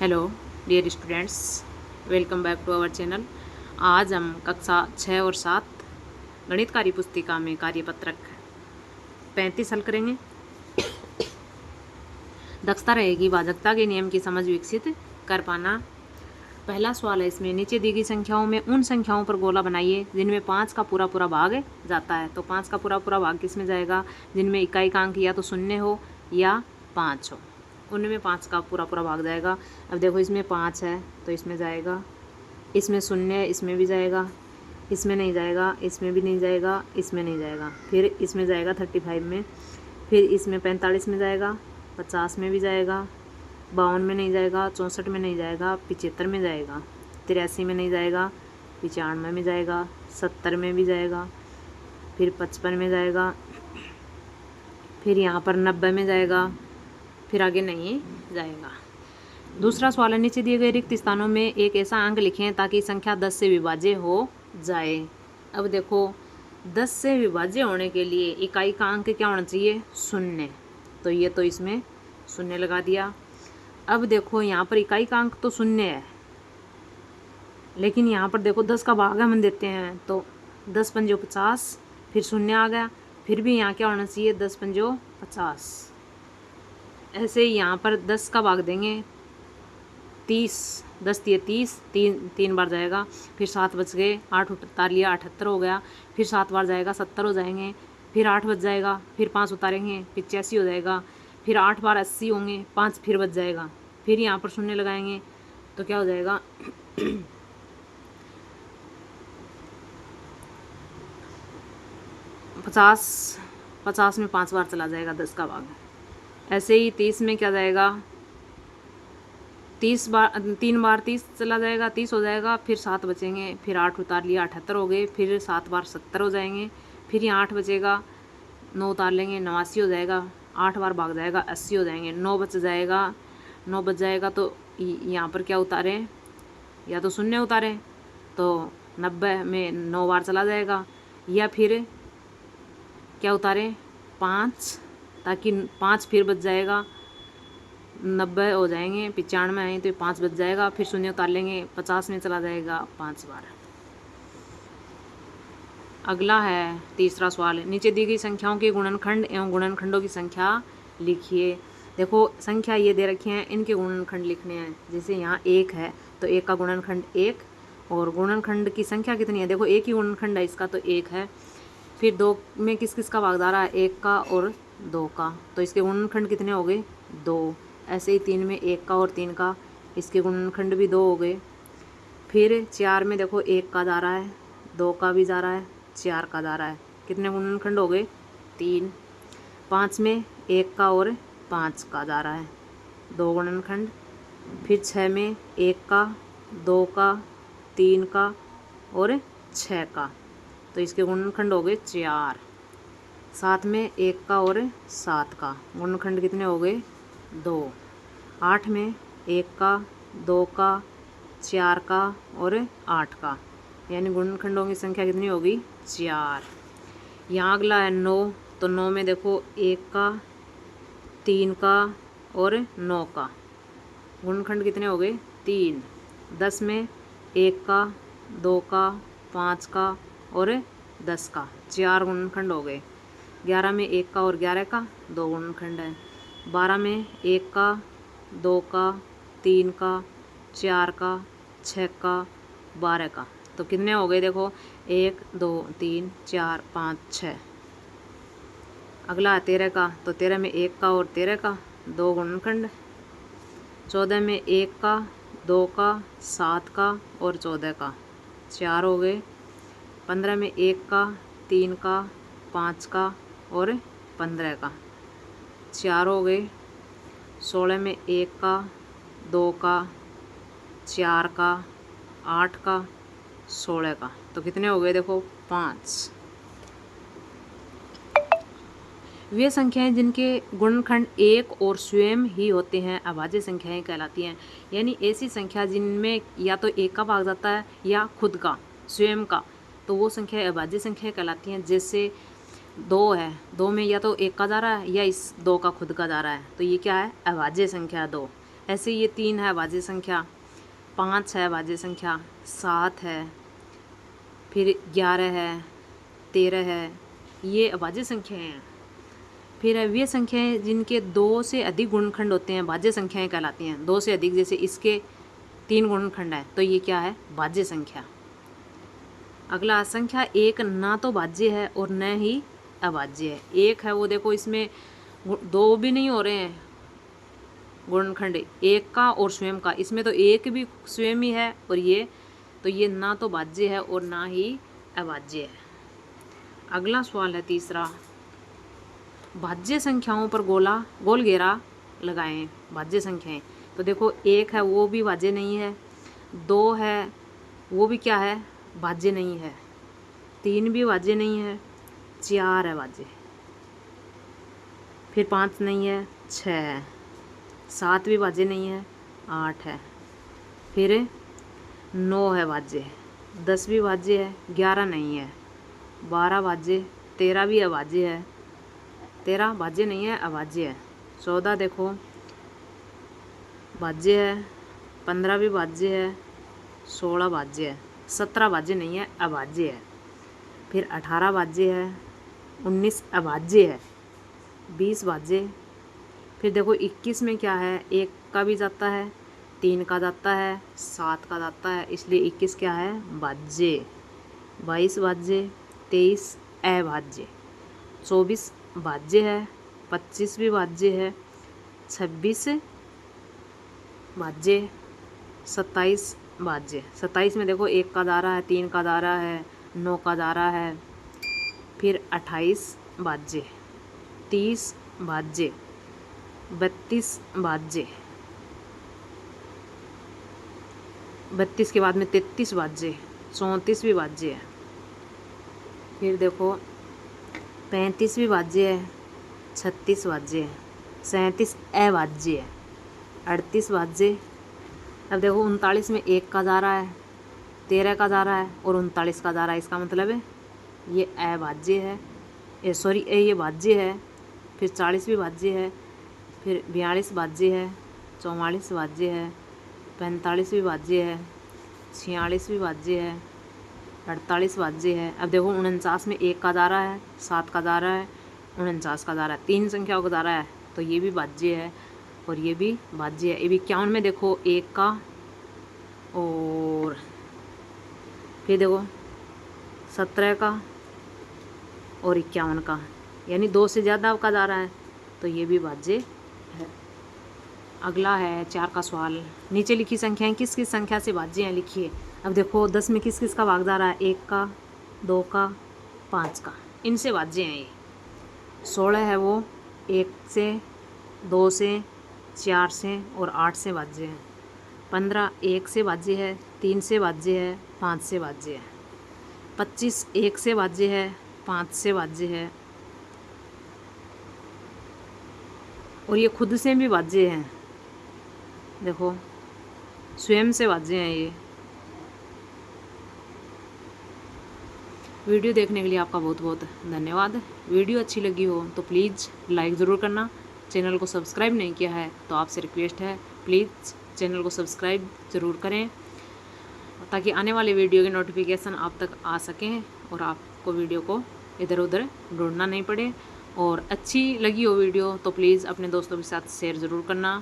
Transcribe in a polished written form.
Hello dear students, welcome back to our channel. आज हम कक्षा 6 और 7 गणित कार्य पुस्तिका में कार्यपत्रक 35 हल करेंगे। दक्षता रहेगी भाजकता के नियम की समझ विकसित कर पाना। पहला सवाल है इसमें, नीचे दी गई संख्याओं में उन संख्याओं पर गोला बनाइए जिनमें 5 का पूरा पूरा भाग जाता है। तो 5 का पूरा पूरा भाग किस में जाएगा? जिनमें इकाई का अंक या तो 0 हो या 5 हो, उनमें 5 का पूरा पूरा भाग जाएगा। अब देखो इसमें 5 है तो इसमें जाएगा, इसमें 0 है इसमें भी जाएगा, इसमें नहीं जाएगा, इसमें भी नहीं जाएगा, इसमें नहीं जाएगा, फिर इसमें जाएगा 35 में, फिर इसमें 45 में जाएगा, 50 में भी जाएगा, 52 में नहीं जाएगा, 64 में नहीं जाएगा, 75 में जाएगा, 83 में नहीं जाएगा, 95 में जाएगा, 70 में भी जाएगा, फिर 55 में जाएगा, फिर यहाँ पर 90 में जाएगा, फिर आगे नहीं जाएगा। दूसरा सवाल है, नीचे दिए गए रिक्त स्थानों में एक ऐसा अंक लिखें ताकि संख्या 10 से विभाज्य हो जाए। अब देखो 10 से विभाज्य होने के लिए इकाई का अंक क्या होना चाहिए? 0। तो ये तो इसमें 0 लगा दिया। अब देखो यहाँ पर इकाई का अंक तो 0 है, लेकिन यहाँ पर देखो 10 का भाग हम देते हैं तो 10 पंजो 50, फिर 0 आ गया, फिर भी यहाँ क्या होना चाहिए? 10 पंजो 50। ऐसे ही यहाँ पर 10 का भाग देंगे 30, 10 दिए 30, तीन बार जाएगा, फिर 7 बच गए, 8 उतार लिया 78 हो गया, फिर 7 बार जाएगा 70 हो जाएंगे, फिर 8 बच जाएगा, फिर 5 उतारेंगे 85 हो जाएगा, फिर 8 बार 80 होंगे, 5 फिर बच जाएगा, फिर यहाँ पर 0 लगाएंगे तो क्या हो जाएगा? 50 में 5 बार चला जाएगा 10 का भाग। ऐसे ही 30 में क्या जाएगा? 3 बार 30 चला जाएगा, 30 हो जाएगा, फिर 7 बचेंगे, फिर 8 उतार लिया 78 हो गए, फिर 7 बार 70 हो जाएंगे, फिर यहाँ 8 बचेगा, 9 उतार लेंगे 89 हो जाएगा, 8 बार भाग जाएगा 80 हो जाएंगे, 9 बच जाएगा तो यहाँ पर क्या उतारें? या तो 0 उतारें तो 90 में 9 बार चला जाएगा, या फिर क्या उतारें? 5, ताकि 5 फिर बच जाएगा, 90 हो जाएंगे, 95 आए तो 5 बच जाएगा, फिर 0 उतार लेंगे, 50 में चला जाएगा 5 बार। अगला है तीसरा सवाल, नीचे दी गई संख्याओं के गुणनखंड एवं गुणनखंडों की संख्या लिखिए। देखो संख्या ये दे रखी है, इनके गुणनखंड लिखने हैं। जैसे यहाँ 1 है तो 1 का गुणनखंड 1, और गुणनखंड की संख्या कितनी है? देखो 1 ही गुणनखंड है इसका तो 1 है। फिर 2 में किस किस का भाग जा रहा है? 1 का और 2 का, तो इसके गुणनखंड कितने हो गए? 2। ऐसे ही 3 में 1 का और 3 का, इसके गुणनखंड भी 2 हो गए। फिर 4 में देखो 1 का जा रहा है, 2 का भी जा रहा है, 4 का जा रहा है, कितने गुणनखंड हो गए? 3। 5 में 1 का और 5 का जा रहा है, 2 गुणनखंड। फिर 6 में 1 का, 2 का, 3 का और 6 का, तो इसके गुणनखंड हो गए 4। 7 में 1 का और 7 का, गुणनखंड कितने हो गए? 2। 8 में 1 का, 2 का, 4 का और 8 का, यानी गुणनखंडों की संख्या कितनी होगी? 4। यहाँ अगला है 9, तो 9 में देखो 1 का, 3 का और 9 का, गुणनखंड कितने हो गए? 3। 10 में 1 का, 2 का, 5 का और 10 का, 4 गुणनखंड हो गए। 11 में 1 का और 11 का, 2 गुणनखंड है। 12 में 1 का, 2 का, 3 का, 4 का, 6 का, 12 का, तो कितने हो गए? देखो 1 2 3 4 5 6। अगला है 13 का, तो 13 में 1 का और 13 का, 2 गुणनखंड। 14 में 1 का, 2 का, 7 का और 14 का, 4 हो गए। 15 में 1 का, 3 का, 5 का और 15 का, 4 हो गए। 16 में 1 का, 2 का, 4 का, 8 का, 16 का, तो कितने हो गए? देखो 5। वे संख्याएं जिनके गुणनखंड 1 और स्वयं ही होते हैं अभाज्य संख्याएं कहलाती हैं। यानी ऐसी संख्या जिनमें या तो 1 का भाग जाता है या खुद का, स्वयं का, तो वो संख्या अभाज्य संख्या कहलाती हैं। जैसे 2 है, 2 में या तो 1 का जा रहा है या इस 2 का खुद का जा रहा है, तो ये क्या है? अभाज्य संख्या 2। ऐसे ये 3 है अभाज्य संख्या, 5 है अभाज्य संख्या, 7 है, फिर 11 है, 13 है, ये अभाज्य संख्याएं हैं। फिर है वे संख्याएं जिनके 2 से अधिक गुणनखंड होते हैं भाज्य संख्याएं कहलाती हैं। 2 से अधिक, जैसे इसके 3 गुणनखंड हैं तो ये क्या है, भाज्य संख्या। अगला संख्या 1 ना तो भाज्य है और न ही अभाज्य है। 1 है वो देखो इसमें 2 भी नहीं हो रहे हैं गुणनखंड, 1 का और स्वयं का, इसमें तो 1 भी स्वयं ही है और ये ना तो भाज्य है और ना ही अभाज्य है। अगला सवाल है तीसरा, भाज्य संख्याओं पर गोल घेरा लगाएं। भाज्य संख्याएं तो देखो 1 है वो भी भाज्य नहीं है, 2 है वो भी क्या है, भाज्य नहीं है, 3 भी भाज्य नहीं है, 4 है भाज्य, फिर 5 नहीं है, 6 है, 7 भी भाज्य नहीं है, 8 है, फिर 9 है भाज्य, 10 भी भाज्य है, 11 नहीं है, 12 भाज्य, 13 भी अभाज्य है, 13 भाज्य नहीं है अभाज्य है, 14 देखो भाज्य है, 15 भी भाज्य है, 16 भाज्य है, 17 भाज्य नहीं है अभाज्य है, फिर 18 भाज्य है, 19 अभाज्य है, 20 भाज्य, फिर देखो 21 में क्या है, 1 का भी जाता है, 3 का जाता है, 7 का जाता है, इसलिए 21 क्या है, भाज्य। 22 भाज्य, 23 अभाज्य, 24 भाज्य है, 25 भी भाज्य है, 26 भाज्य, 27 भाज्य। 27 में देखो 1 का दारा है, 3 का दारा है, 9 का दारा है, फिर 28 भाज्य, 30 भाज्य, 32 भाज्य, 32 के बाद में 33 भाज्य, 34 भी भाज्य है, फिर देखो 35 भी भाज्य है, 36 भाज्य है, 37 अभाज्य है, 38 भाज्य। अब देखो 39 में 1 का दारा है, 13 का दारा है और 39 का दारा है, इसका मतलब है ये अभाज्य है, ये भाज्य है। फिर 40 भी भाज्य है, फिर 42 भाज्य है, 44 भाज्य है, 45 भी भाज्य है, 46 भी भाज्य है, 48 भाज्य है। अब देखो 49 में 1 का दारा है, 7 का दारा है, 49 का दारा है, 3 संख्याओं का दारा है तो ये भी भाज्य है और ये भी भाज्य है। ये 51 में देखो 1 का और फिर देखो 17 का और 51 का, यानी 2 से ज़्यादा का दारा है तो ये भी भाज्य है। अगला है 4 का सवाल, नीचे लिखी संख्याएं किस किस संख्या से भाज्य हैं लिखिए। अब देखो 10 में किस किस का भागदारा है, 1 का, 2 का, 5 का, इनसे भाज्य हैं ये। 16 है वो 1 से, 2 से, 4 से और 8 से भाज्य है। 15 1 से भाज्य है, 3 से भाज्य है, 5 से भाज्य है। 25 1 से भाज्य है, 5 से भाज्य है और ये खुद से भी भाज्य हैं, देखो स्वयं से भाज्य हैं ये। वीडियो देखने के लिए आपका बहुत बहुत धन्यवाद। वीडियो अच्छी लगी हो तो प्लीज़ लाइक ज़रूर करना। चैनल को सब्सक्राइब नहीं किया है तो आपसे रिक्वेस्ट है प्लीज़ चैनल को सब्सक्राइब ज़रूर करें ताकि आने वाले वीडियो के नोटिफिकेशन आप तक आ सकें और आपको वीडियो को इधर उधर ढूंढना नहीं पड़े। और अच्छी लगी हो वीडियो तो प्लीज़ अपने दोस्तों के साथ शेयर ज़रूर करना।